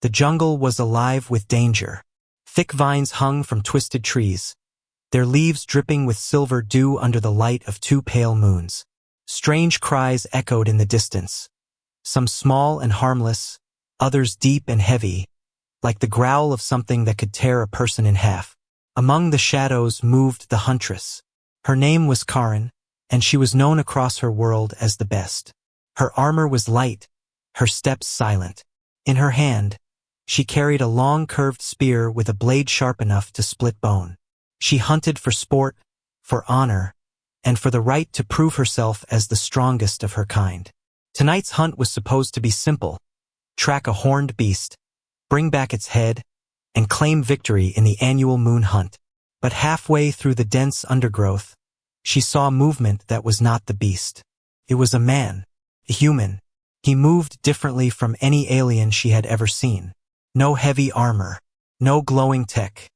The jungle was alive with danger. Thick vines hung from twisted trees, their leaves dripping with silver dew under the light of 2 pale moons. Strange cries echoed in the distance, some small and harmless, others deep and heavy, like the growl of something that could tear a person in half. Among the shadows moved the Huntress. Her name was Karen, and she was known across her world as the best. Her armor was light, her steps silent. In her hand, she carried a long curved spear with a blade sharp enough to split bone. She hunted for sport, for honor, and for the right to prove herself as the strongest of her kind. Tonight's hunt was supposed to be simple: track a horned beast, bring back its head, and claim victory in the annual moon hunt. But halfway through the dense undergrowth, she saw movement that was not the beast. It was a man, a human. He moved differently from any alien she had ever seen. No heavy armor, no glowing tech.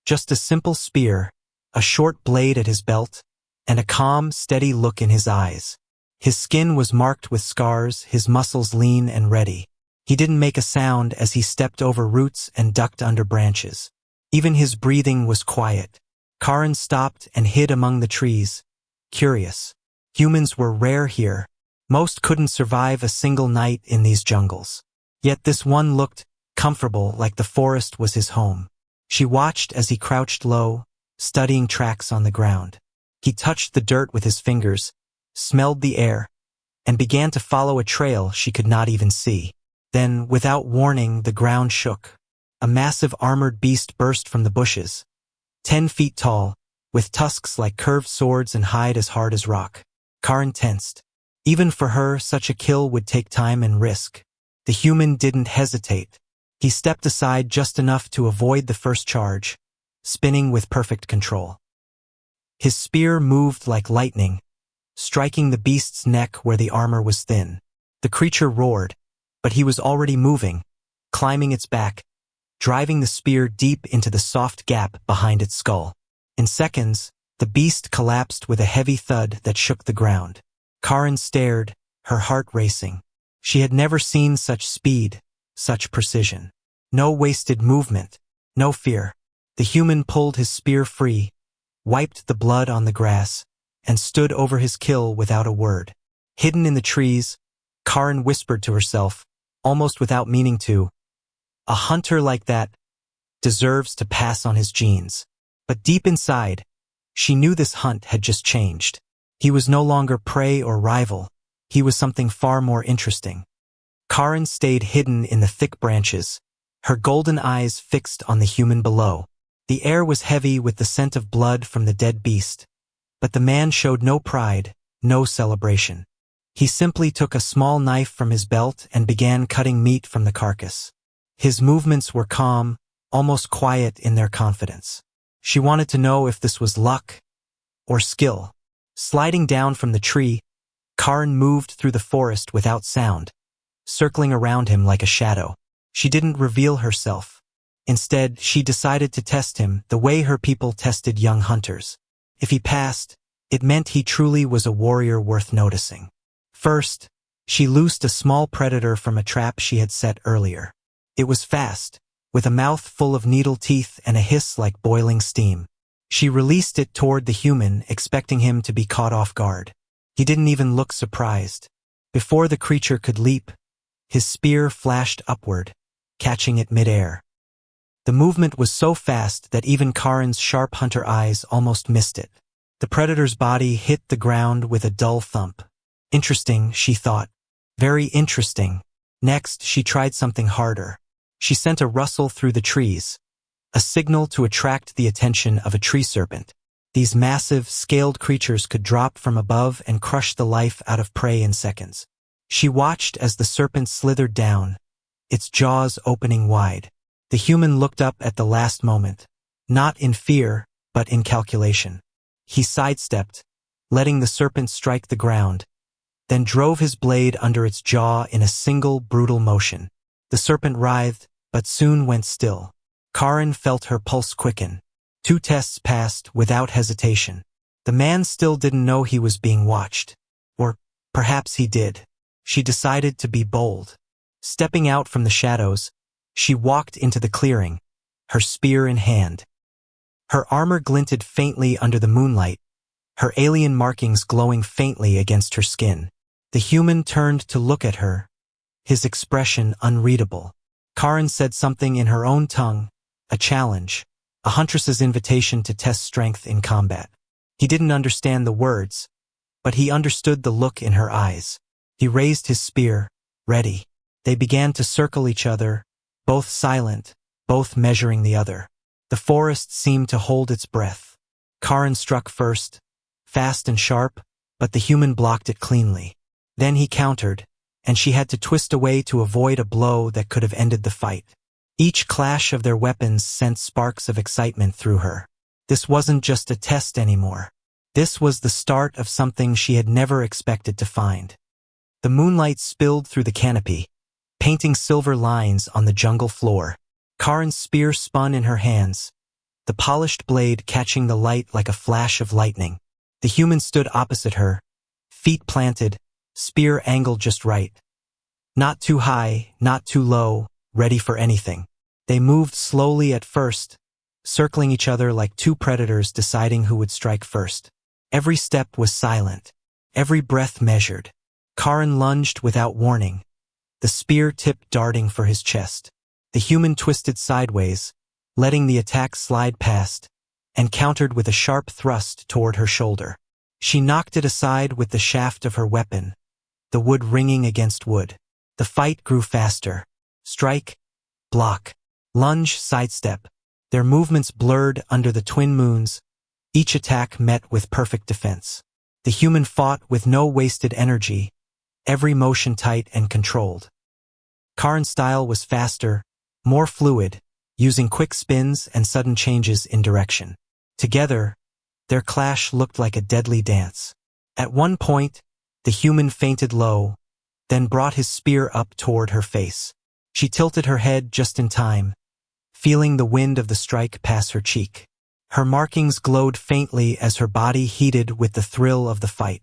Just a simple spear, a short blade at his belt, and a calm, steady look in his eyes. His skin was marked with scars, his muscles lean and ready. He didn't make a sound as he stepped over roots and ducked under branches. Even his breathing was quiet. Karen stopped and hid among the trees, curious. Humans were rare here. Most couldn't survive a single night in these jungles. Yet this one looked comfortable, like the forest was his home. She watched as he crouched low, studying tracks on the ground. He touched the dirt with his fingers, smelled the air, and began to follow a trail she could not even see. Then, without warning, the ground shook. A massive armored beast burst from the bushes, 10 feet tall, with tusks like curved swords and hide as hard as rock. Karen tensed. Even for her, such a kill would take time and risk. The human didn't hesitate. He stepped aside just enough to avoid the first charge, spinning with perfect control. His spear moved like lightning, striking the beast's neck where the armor was thin. The creature roared, but he was already moving, climbing its back, driving the spear deep into the soft gap behind its skull. In seconds, the beast collapsed with a heavy thud that shook the ground. Karen stared, her heart racing. She had never seen such speed, such precision. No wasted movement, no fear. The human pulled his spear free, wiped the blood on the grass, and stood over his kill without a word. Hidden in the trees, Karen whispered to herself, almost without meaning to, "A hunter like that deserves to pass on his genes." But deep inside, she knew this hunt had just changed. He was no longer prey or rival. He was something far more interesting. Karen stayed hidden in the thick branches, her golden eyes fixed on the human below. The air was heavy with the scent of blood from the dead beast, but the man showed no pride, no celebration. He simply took a small knife from his belt and began cutting meat from the carcass. His movements were calm, almost quiet in their confidence. She wanted to know if this was luck or skill. Sliding down from the tree, Karen moved through the forest without sound, circling around him like a shadow. She didn't reveal herself. Instead, she decided to test him the way her people tested young hunters. If he passed, it meant he truly was a warrior worth noticing. First, she loosed a small predator from a trap she had set earlier. It was fast, with a mouth full of needle teeth and a hiss like boiling steam. She released it toward the human, expecting him to be caught off guard. He didn't even look surprised. Before the creature could leap, his spear flashed upward, catching it midair. The movement was so fast that even Karen's sharp hunter eyes almost missed it. The predator's body hit the ground with a dull thump. Interesting, she thought. Very interesting. Next, she tried something harder. She sent a rustle through the trees, a signal to attract the attention of a tree serpent. These massive, scaled creatures could drop from above and crush the life out of prey in seconds. She watched as the serpent slithered down, its jaws opening wide. The human looked up at the last moment, not in fear, but in calculation. He sidestepped, letting the serpent strike the ground, then drove his blade under its jaw in a single brutal motion. The serpent writhed, but soon went still. Karen felt her pulse quicken. 2 tests passed without hesitation. The man still didn't know he was being watched. Or perhaps he did. She decided to be bold. Stepping out from the shadows, She walked into the clearing, her spear in hand. Her armor glinted faintly under the moonlight, her alien markings glowing faintly against her skin. The human turned to look at her, his expression unreadable. Karen said something in her own tongue, a challenge, a huntress's invitation to test strength in combat. He didn't understand the words, but he understood the look in her eyes. He raised his spear, ready. They began to circle each other, both silent, both measuring the other. The forest seemed to hold its breath. Karen struck first, fast and sharp, but the human blocked it cleanly. Then he countered, and she had to twist away to avoid a blow that could have ended the fight. Each clash of their weapons sent sparks of excitement through her. This wasn't just a test anymore. This was the start of something she had never expected to find. The moonlight spilled through the canopy, painting silver lines on the jungle floor. Karen's spear spun in her hands, the polished blade catching the light like a flash of lightning. The human stood opposite her, feet planted, spear angled just right. Not too high, not too low, ready for anything. They moved slowly at first, circling each other like two predators deciding who would strike first. Every step was silent, every breath measured. Karen lunged without warning, the spear tip darting for his chest. The human twisted sideways, letting the attack slide past, and countered with a sharp thrust toward her shoulder. She knocked it aside with the shaft of her weapon, the wood ringing against wood. The fight grew faster. Strike, block, lunge, sidestep. Their movements blurred under the twin moons, each attack met with perfect defense. The human fought with no wasted energy, every motion tight and controlled. Karen's style was faster, more fluid, using quick spins and sudden changes in direction. Together, their clash looked like a deadly dance. At one point, the human fainted low, then brought his spear up toward her face. She tilted her head just in time, feeling the wind of the strike pass her cheek. Her markings glowed faintly as her body heated with the thrill of the fight.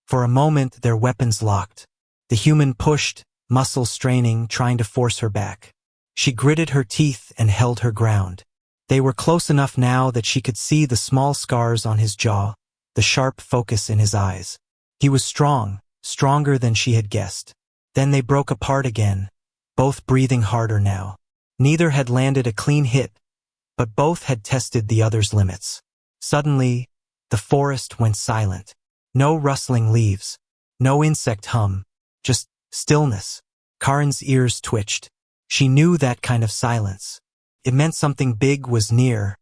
For a moment, their weapons locked. The human pushed, muscles straining, trying to force her back. She gritted her teeth and held her ground. They were close enough now that she could see the small scars on his jaw, the sharp focus in his eyes. He was strong, stronger than she had guessed. Then they broke apart again, both breathing harder now. Neither had landed a clean hit, but both had tested the other's limits. Suddenly, the forest went silent. No rustling leaves, no insect hum, just stillness. Karen's ears twitched. She knew that kind of silence. It meant something big was near,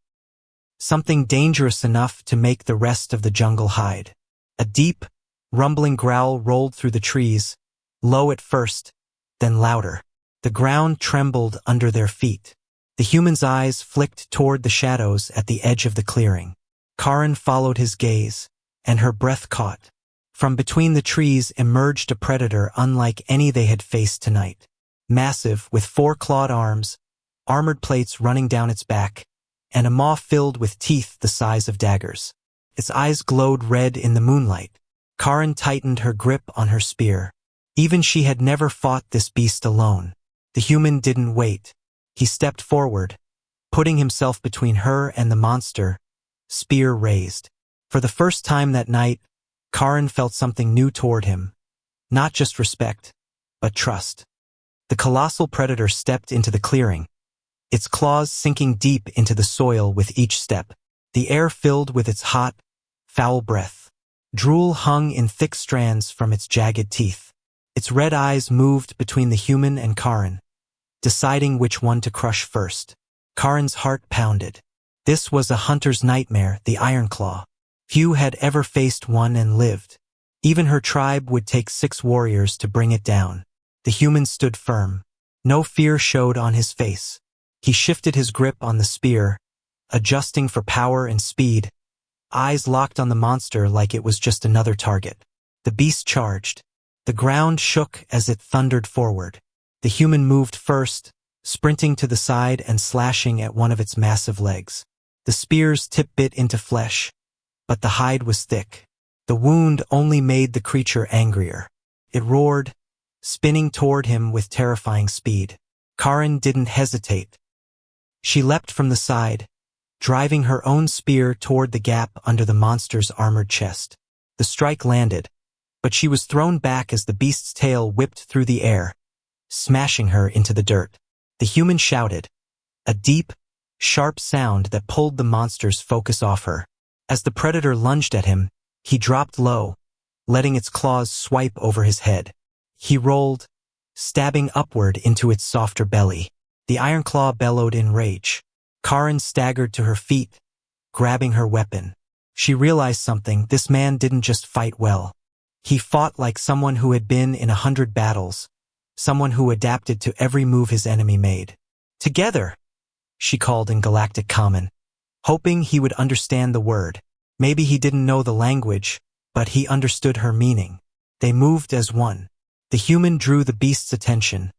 something dangerous enough to make the rest of the jungle hide. A deep, rumbling growl rolled through the trees, low at first, then louder. The ground trembled under their feet. The human's eyes flicked toward the shadows at the edge of the clearing. Karen followed his gaze, and her breath caught. From between the trees emerged a predator unlike any they had faced tonight. Massive, with 4 clawed arms, armored plates running down its back, and a maw filled with teeth the size of daggers. Its eyes glowed red in the moonlight. Karen tightened her grip on her spear. Even she had never fought this beast alone. The human didn't wait. He stepped forward, putting himself between her and the monster, spear raised. For the first time that night, Karen felt something new toward him. Not just respect, but trust. The colossal predator stepped into the clearing, its claws sinking deep into the soil with each step. The air filled with its hot, foul breath. Drool hung in thick strands from its jagged teeth. Its red eyes moved between the human and Karen, deciding which one to crush first. Karen's heart pounded. This was a hunter's nightmare, the Iron Claw. Few had ever faced one and lived. Even her tribe would take 6 warriors to bring it down. The human stood firm. No fear showed on his face. He shifted his grip on the spear, adjusting for power and speed, eyes locked on the monster like it was just another target. The beast charged. The ground shook as it thundered forward. The human moved first, sprinting to the side and slashing at one of its massive legs. The spear's tip bit into flesh, but the hide was thick. The wound only made the creature angrier. It roared, spinning toward him with terrifying speed. Karen didn't hesitate. She leapt from the side, driving her own spear toward the gap under the monster's armored chest. The strike landed, but she was thrown back as the beast's tail whipped through the air, smashing her into the dirt. The human shouted, a deep, sharp sound that pulled the monster's focus off her. As the predator lunged at him, he dropped low, letting its claws swipe over his head. He rolled, stabbing upward into its softer belly. The iron claw bellowed in rage. Karen staggered to her feet, grabbing her weapon. She realized something: this man didn't just fight well. He fought like someone who had been in 100 battles, someone who adapted to every move his enemy made. Together, she called in Galactic common, hoping he would understand the word. Maybe he didn't know the language, but he understood her meaning. They moved as one. The human drew the beast's attention,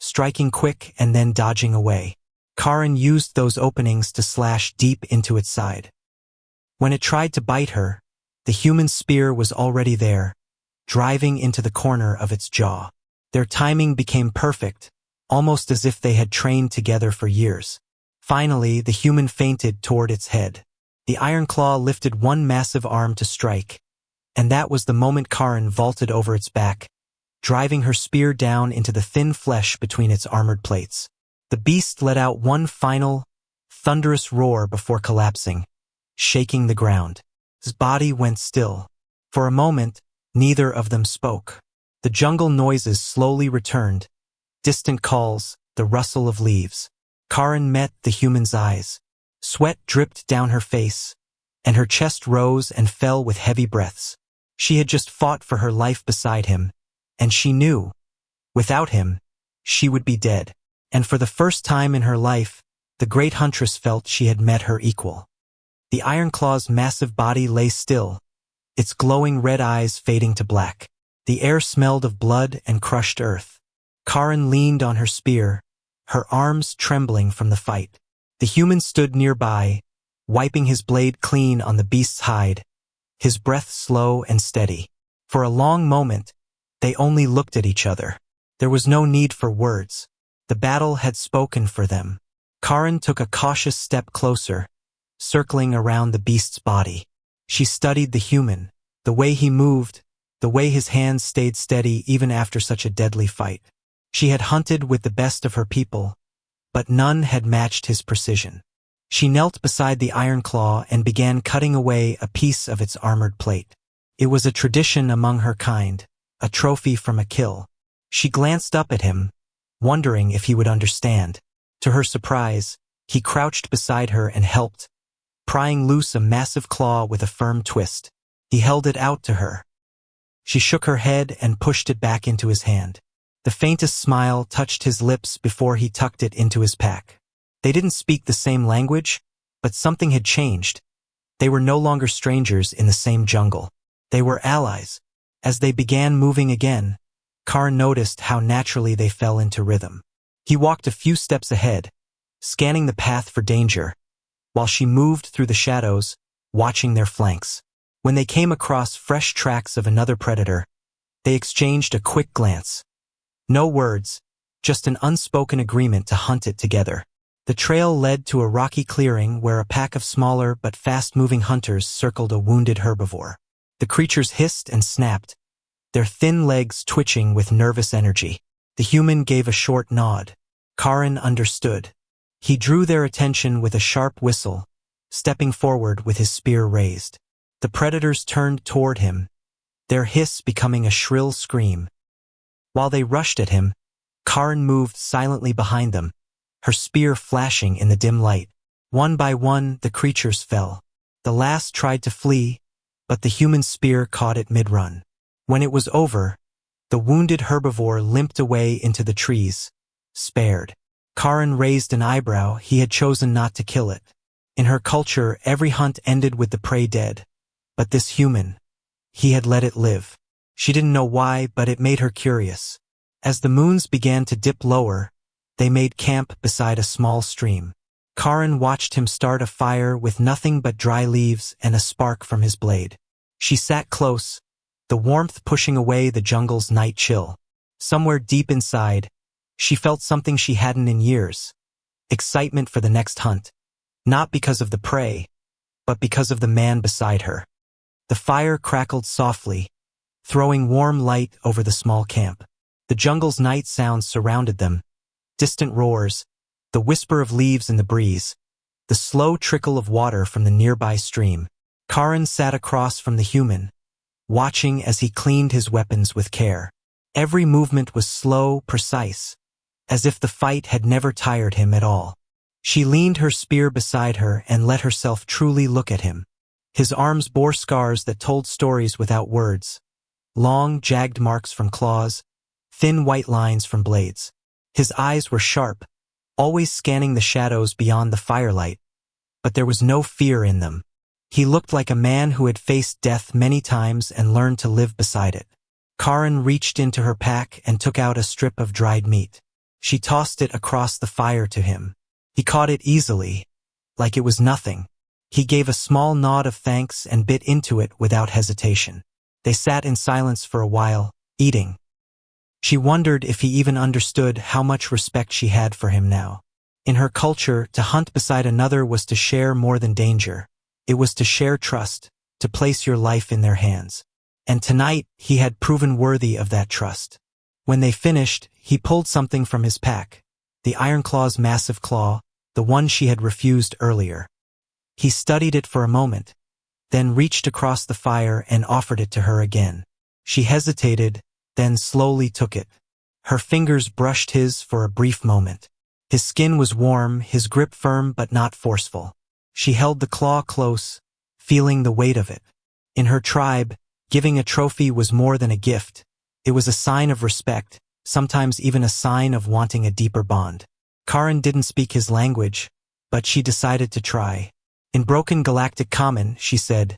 striking quick and then dodging away. Karen used those openings to slash deep into its side. When it tried to bite her, the human spear was already there, driving into the corner of its jaw. Their timing became perfect, almost as if they had trained together for years. Finally, the human feinted toward its head. The iron claw lifted one massive arm to strike, and that was the moment Karen vaulted over its back, driving her spear down into the thin flesh between its armored plates. The beast let out one final, thunderous roar before collapsing, shaking the ground. His body went still. For a moment, neither of them spoke. The jungle noises slowly returned, distant calls, the rustle of leaves. Karen met the human's eyes. Sweat dripped down her face, and her chest rose and fell with heavy breaths. She had just fought for her life beside him, and she knew, without him, she would be dead. And for the first time in her life, the great Huntress felt she had met her equal. The iron claw's massive body lay still, its glowing red eyes fading to black. The air smelled of blood and crushed earth. Karen leaned on her spear, her arms trembling from the fight. The human stood nearby, wiping his blade clean on the beast's hide, his breath slow and steady. For a long moment, they only looked at each other. There was no need for words. The battle had spoken for them. Karen took a cautious step closer, circling around the beast's body. She studied the human, the way he moved, the way his hands stayed steady even after such a deadly fight. She had hunted with the best of her people, but none had matched his precision. She knelt beside the iron claw and began cutting away a piece of its armored plate. It was a tradition among her kind, a trophy from a kill. She glanced up at him, wondering if he would understand. To her surprise, he crouched beside her and helped, prying loose a massive claw with a firm twist. He held it out to her. She shook her head and pushed it back into his hand. The faintest smile touched his lips before he tucked it into his pack. They didn't speak the same language, but something had changed. They were no longer strangers in the same jungle. They were allies. As they began moving again, Karen noticed how naturally they fell into rhythm. He walked a few steps ahead, scanning the path for danger, while she moved through the shadows, watching their flanks. When they came across fresh tracks of another predator, they exchanged a quick glance. No words, just an unspoken agreement to hunt it together. The trail led to a rocky clearing where a pack of smaller but fast-moving hunters circled a wounded herbivore. The creatures hissed and snapped, their thin legs twitching with nervous energy. The human gave a short nod. Karen understood. He drew their attention with a sharp whistle, stepping forward with his spear raised. The predators turned toward him, their hiss becoming a shrill scream. While they rushed at him, Karen moved silently behind them, her spear flashing in the dim light. One by one, the creatures fell. The last tried to flee, but the human spear caught it mid-run. When it was over, the wounded herbivore limped away into the trees, spared. Karen raised an eyebrow. He had chosen not to kill it. In her culture, every hunt ended with the prey dead. But this human, he had let it live. She didn't know why, but it made her curious. As the moons began to dip lower, they made camp beside a small stream. Karen watched him start a fire with nothing but dry leaves and a spark from his blade. She sat close, the warmth pushing away the jungle's night chill. Somewhere deep inside, She felt something she hadn't in years. Excitement for the next hunt. Not because of the prey, but because of the man beside her. The fire crackled softly, throwing warm light over the small camp. The jungle's night sounds surrounded them. Distant roars, the whisper of leaves in the breeze, the slow trickle of water from the nearby stream. Karan sat across from the human, watching as he cleaned his weapons with care. Every movement was slow, precise, as if the fight had never tired him at all. She leaned her spear beside her and let herself truly look at him. His arms bore scars that told stories without words. Long, jagged marks from claws, thin white lines from blades. His eyes were sharp, always scanning the shadows beyond the firelight, but there was no fear in them. He looked like a man who had faced death many times and learned to live beside it. Karan reached into her pack and took out a strip of dried meat. She tossed it across the fire to him. He caught it easily, like it was nothing. He gave a small nod of thanks and bit into it without hesitation. They sat in silence for a while, eating. She wondered if he even understood how much respect she had for him now. In her culture, to hunt beside another was to share more than danger. It was to share trust, to place your life in their hands. And tonight, he had proven worthy of that trust. When they finished, he pulled something from his pack, the Ironclaw's massive claw, the one she had refused earlier. He studied it for a moment, then reached across the fire and offered it to her again. She hesitated, then slowly took it. Her fingers brushed his for a brief moment. His skin was warm, his grip firm but not forceful. She held the claw close, feeling the weight of it. In her tribe, giving a trophy was more than a gift. It was a sign of respect, sometimes even a sign of wanting a deeper bond. Karan didn't speak his language, but she decided to try. In broken Galactic common, she said,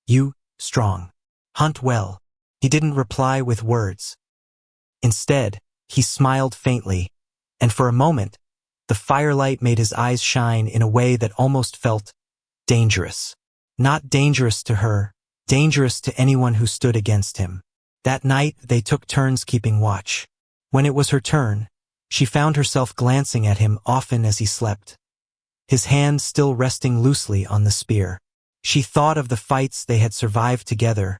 "You, strong. Hunt well." He didn't reply with words. Instead, he smiled faintly, and for a moment, the firelight made his eyes shine in a way that almost felt dangerous. Not dangerous to her, dangerous to anyone who stood against him. That night, they took turns keeping watch. When it was her turn, she found herself glancing at him often as he slept, his hand still resting loosely on the spear. She thought of the fights they had survived together,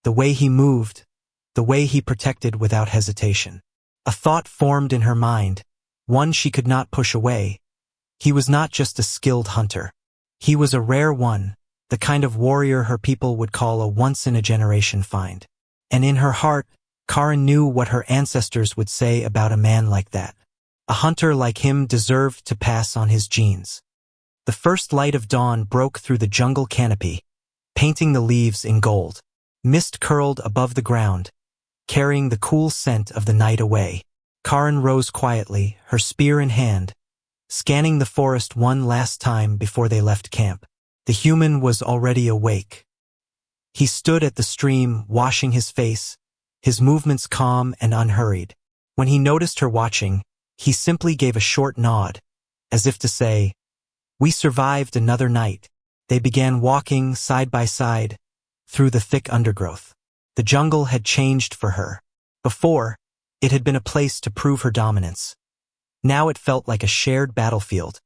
the way he moved, the way he protected without hesitation. A thought formed in her mind, one she could not push away. He was not just a skilled hunter. He was a rare one, the kind of warrior her people would call a once-in-a-generation find. And in her heart, Karan knew what her ancestors would say about a man like that. A hunter like him deserved to pass on his genes. The first light of dawn broke through the jungle canopy, painting the leaves in gold. Mist curled above the ground, carrying the cool scent of the night away. Karan rose quietly, her spear in hand, scanning the forest one last time before they left camp. The human was already awake. He stood at the stream, washing his face, his movements calm and unhurried. When he noticed her watching, he simply gave a short nod, as if to say, "We survived another night." They began walking side by side, through the thick undergrowth. The jungle had changed for her. Before, it had been a place to prove her dominance. Now it felt like a shared battlefield,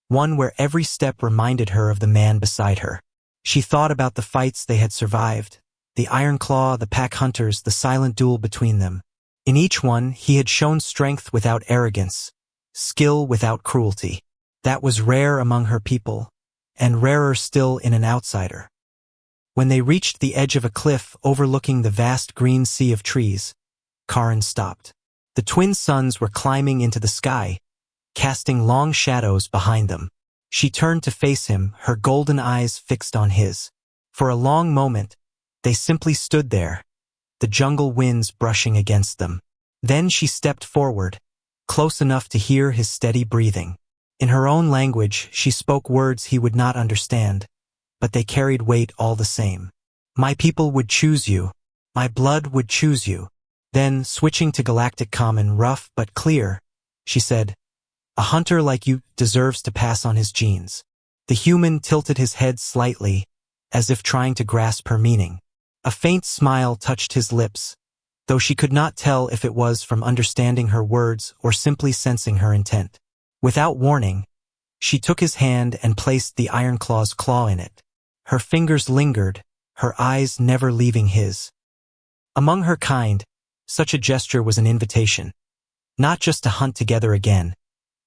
one where every step reminded her of the man beside her. She thought about the fights they had survived, the Ironclaw, the pack hunters, the silent duel between them. In each one, he had shown strength without arrogance, skill without cruelty. That was rare among her people, and rarer still in an outsider. When they reached the edge of a cliff overlooking the vast green sea of trees, Karan stopped. The twin suns were climbing into the sky, casting long shadows behind them. She turned to face him, her golden eyes fixed on his. For a long moment, they simply stood there, the jungle winds brushing against them. Then she stepped forward, close enough to hear his steady breathing. In her own language, she spoke words he would not understand, but they carried weight all the same. "My people would choose you. My blood would choose you." Then, switching to Galactic common, rough but clear, she said, "A hunter like you deserves to pass on his genes." The human tilted his head slightly, as if trying to grasp her meaning. A faint smile touched his lips, though she could not tell if it was from understanding her words or simply sensing her intent. Without warning, she took his hand and placed the Ironclaw's claw in it. Her fingers lingered, her eyes never leaving his. Among her kind, such a gesture was an invitation, not just to hunt together again,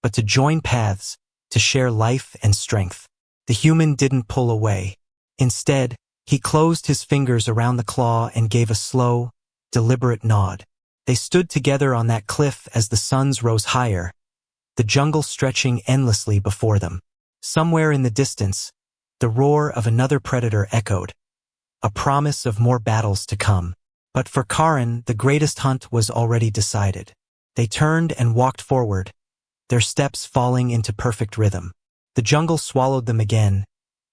but to join paths, to share life and strength. The human didn't pull away. Instead, he closed his fingers around the claw and gave a slow, deliberate nod. They stood together on that cliff as the suns rose higher, the jungle stretching endlessly before them. Somewhere in the distance, the roar of another predator echoed, a promise of more battles to come. But for Karin, the greatest hunt was already decided. They turned and walked forward, their steps falling into perfect rhythm. The jungle swallowed them again,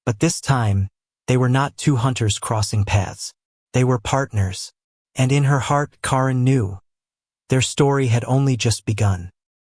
but this time, they were not two hunters crossing paths. They were partners, and in her heart Karin knew their story had only just begun.